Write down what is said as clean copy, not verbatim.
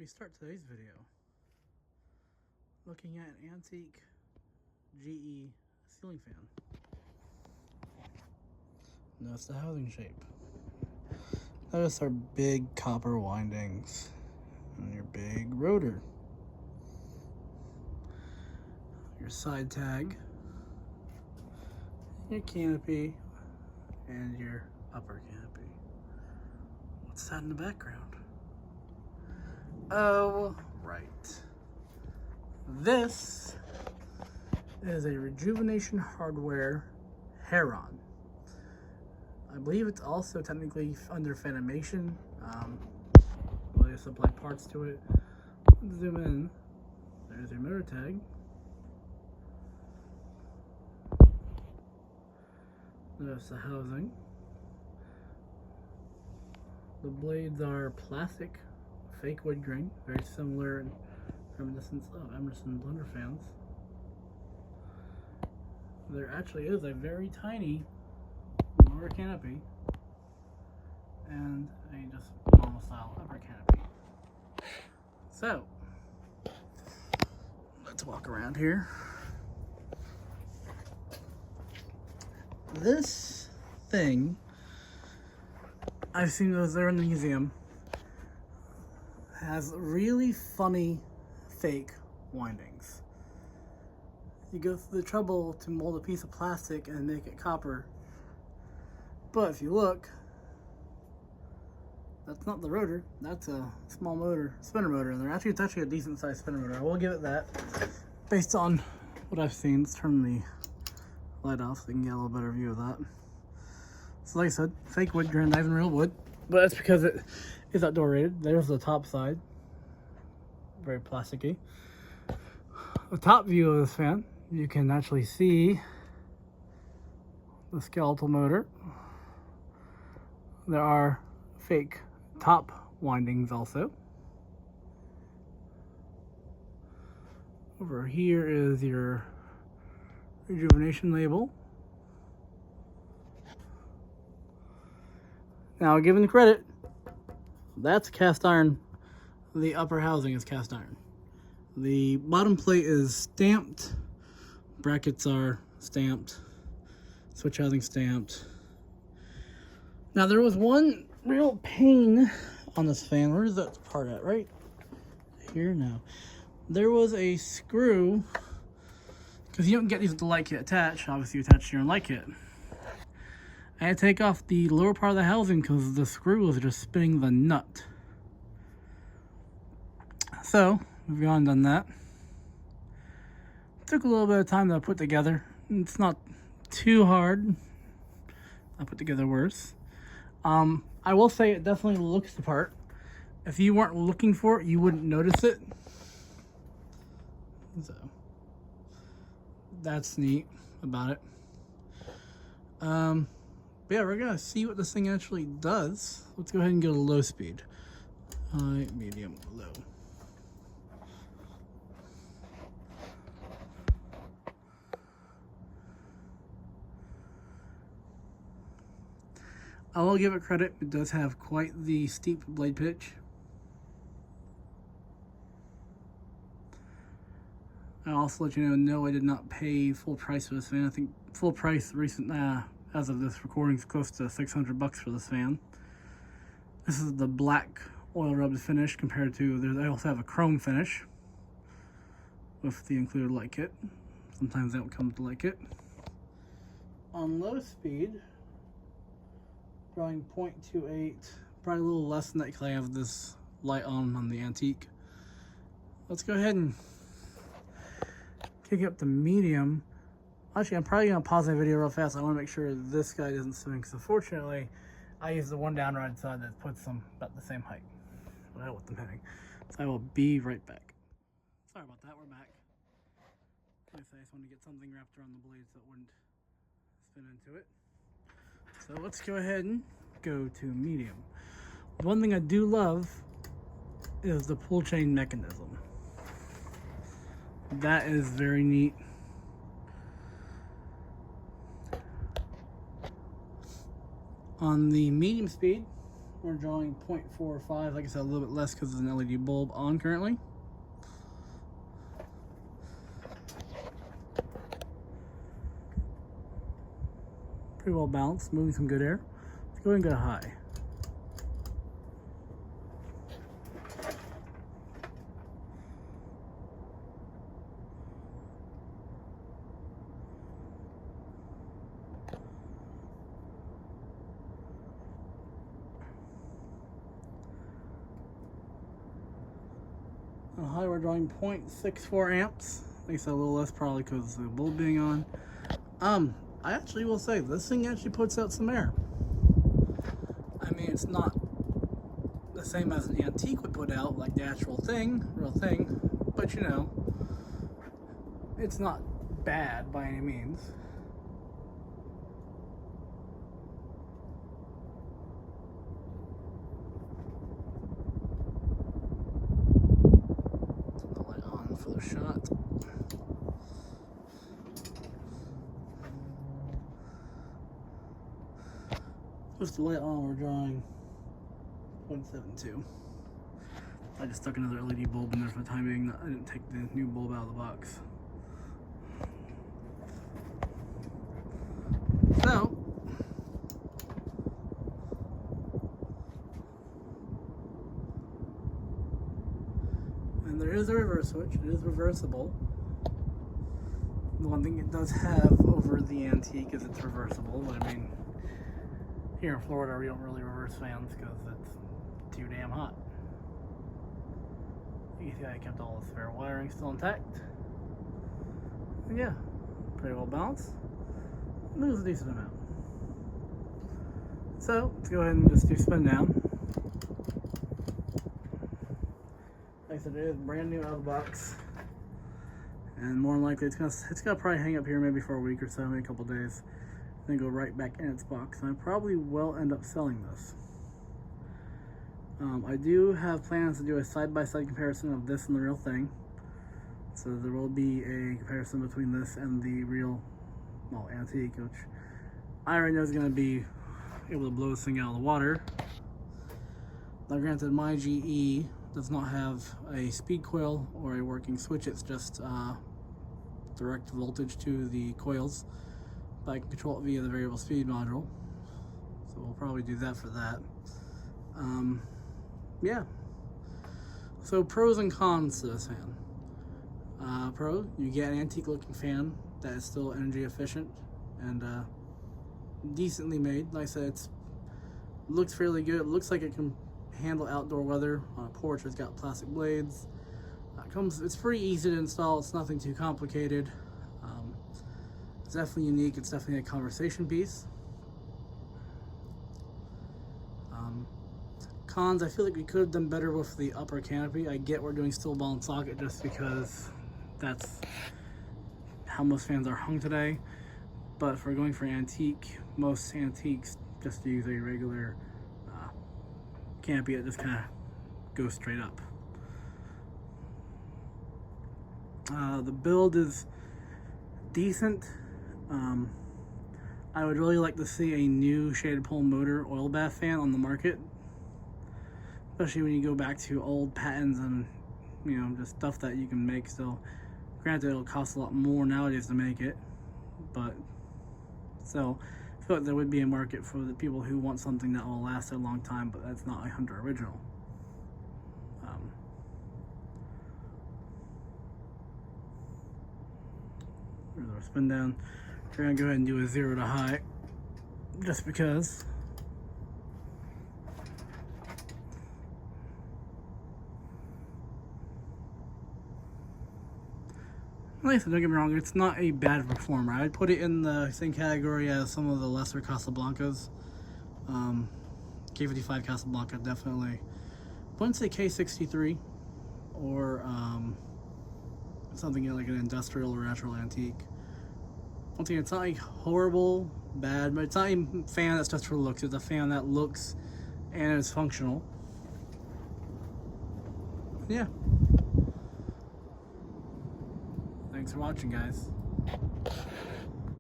we start today's video looking at an antique GE ceiling fan. Notice the housing shape. Notice our big copper windings and your big rotor. Your side tag, your canopy, and your upper canopy. What's that in the background? Oh, right. This is a Rejuvenation hardware heron. I believe it's also technically under fanimation. They supply parts to it. Zoom in. There's your motor tag. There's the housing. The blades are plastic, fake wood grain, very similar in reminiscence of Emerson blender fans. There actually is a very tiny lower canopy and a just normal style upper canopy. So, let's walk around here. This thing, I've seen those there in the museum, has really funny fake windings. You go through the trouble to mold a piece of plastic and make it copper, but if you look, that's not the rotor, that's a small motor, spinner motor in there. Actually, it's actually a decent sized spinner motor. I will give it that, based on what I've seen. Let's turn the light off so you can get a little better view of that. So like I said, fake wood grain, not even real wood, but that's because it is outdoor rated. There's the top side, very plasticky. The top view of this fan, you can actually see the skeletal motor. There are fake top windings also. Over here is your Rejuvenation label. Now, given the credit, that's cast iron. The upper housing is cast iron. The bottom plate is stamped. Brackets are stamped. Switch housing stamped. Now, there was one real pain on this fan. Where's that part at? Right here now. There was a screw, because you don't get these with the light kit attached. Obviously, you attach your own light kit. I had to take off the lower part of the housing because the screw was just spinning the nut. So, we've gone and done that. Took a little bit of time to put together. It's not too hard. I put together worse. I will say it definitely looks the part. If you weren't looking for it, you wouldn't notice it. So, that's neat about it. But yeah, we're gonna see what this thing actually does. Let's go ahead and go to low speed. High, medium, low. I will give it credit, it does have quite the steep blade pitch. I'll also let you know, no, I did not pay full price for this fan. I think full price recent, as of this recording, is close to $600 for this fan. This is the black oil rubbed finish compared to, I also have a chrome finish with the included light kit. Sometimes they don't come with the light kit. On low speed, probably 0.28, probably a little less than that because I have this light on the antique. Let's go ahead and kick it up to medium. Actually, I'm probably going to pause my video real fast. I want to make sure this guy doesn't swing, because unfortunately, I use the one down right side that puts them about the same height. But I don't want them hitting. So I will be right back. Sorry about that, we're back. Like I said, I just wanted to get something wrapped around the blade so it wouldn't spin into it. So let's go ahead and go to medium. One thing I do love is the pull chain mechanism. That is very neat. On the medium speed, We're drawing 0.45, like I said, a little bit less because there's an LED bulb on currently. Pretty well balanced, moving some good air. Let's go ahead and go high. On high, we're drawing 0.64 amps. At least a little less, probably because of the bulb being on. I actually will say this thing actually puts out some air. I mean, it's not the same as an antique would put out, like the actual thing, real thing, but you know, it's not bad by any means. Turn the light on for the shot. Just the light on, we're drawing 0.72. I just stuck another LED bulb in there for the time being. I didn't take the new bulb out of the box. So, and there is a reverse switch. It is reversible. The one thing it does have over the antique is it's reversible, but I mean, here in Florida, we don't really reverse fans because it's too damn hot. You can see I kept all the spare wiring still intact. And yeah, pretty well balanced. Moves a decent amount. So let's go ahead and just do spin down. Like I said, it is brand new out of the box, and more than likely it's gonna probably hang up here maybe for a week or so, maybe a couple days. Then go right back in its box, and I probably will end up selling this. I do have plans to do a side-by-side comparison of this and the real thing, so there will be a comparison between this and the real, well, antique, which I already know is going to be able to blow this thing out of the water. Now granted, my GE does not have a speed coil or a working switch, it's just direct voltage to the coils. But I can control it via the variable speed module, so we'll probably do that for that. Yeah. So pros and cons to this fan. Pro, you get an antique looking fan that is still energy efficient and decently made. Like I said, it looks fairly good. It looks like it can handle outdoor weather. On a porch, it's got plastic blades. It's pretty easy to install. It's nothing too complicated. It's definitely unique. It's definitely a conversation piece. Cons, I feel like we could have done better with the upper canopy. I get we're doing steel ball and socket just because that's how most fans are hung today. But if we're going for antique, most antiques just use a regular canopy that just kind of goes straight up. The build is decent. I would really like to see a new shaded pole motor oil bath fan on the market, especially when you go back to old patents and, you know, just stuff that you can make still. Granted, it'll cost a lot more nowadays to make it, but so I feel like there would be a market for the people who want something that will last a long time, but that's not a Hunter original. Here's our spin down. We're gonna go ahead and do a 0 to high, just because. Like I said, don't get me wrong, it's not a bad performer. I'd put it in the same category as some of the lesser Casablancas. K55 Casablanca, definitely. I wouldn't say K63 or something like an industrial or natural antique. Once again, it's not a horrible, bad, but it's not a fan that's just for looks. It's a fan that looks and is functional. Yeah. Thanks for watching, guys.